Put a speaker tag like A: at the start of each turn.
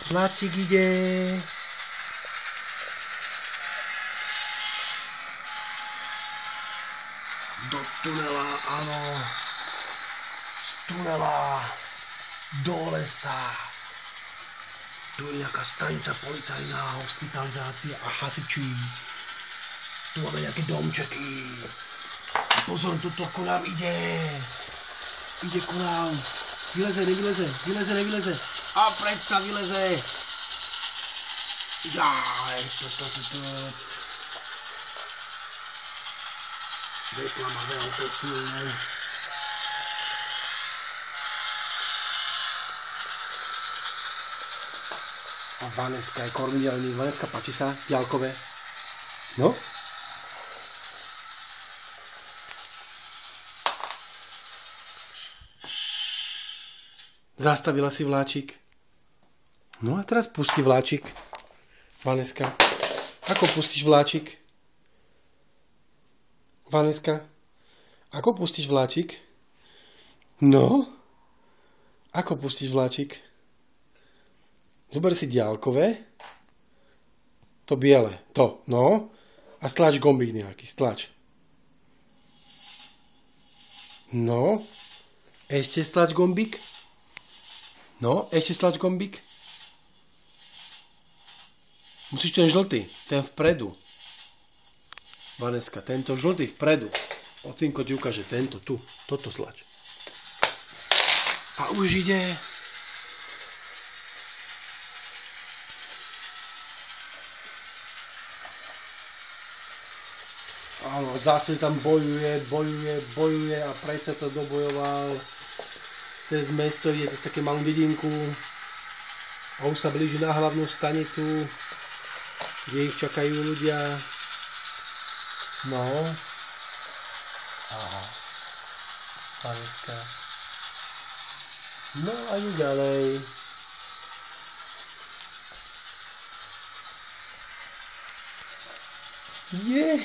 A: Vláčik ide. Do tunela, áno. Z tunela. Do lesa. Tu je nejaká stanica policajná, hospitalizácia a hasiči. Tu máme nejaké domčeky. A pozor, tuto ku nám ide. Ide ku nám. Vyleze, nevyleze, vyleze, nevyleze. A predsa vyleze. Jaj, Svetla má veľké silné. A Vaneska je kormidelný. Vaneska, páči sa? Ďalkové. No? Zastavila si vláčik. No a teraz pusti vláčik. Vaneska. Ako pustíš vláčik? Vaneska. Ako pustíš vláčik? No? Ako pustíš vláčik? Zober si diaľkové. To biele. To. No. A stlač gombík nejaký. Stlač. No. Ešte stlač gombík. No. Ešte stlač gombík. Musíš ten žltý. Ten vpredu. Vaneska. Tento žltý vpredu. Ocinko ti ukáže. Tento tu. Toto stlač. A už ide. Áno, zase tam bojuje a predsa to dobojoval. Cez mesto ide cez také malú dedinku a už sa blíži na hlavnú stanicu, kde ich čakajú ľudia. No. Aha. Vaneska. No a idú ďalej. Yeah.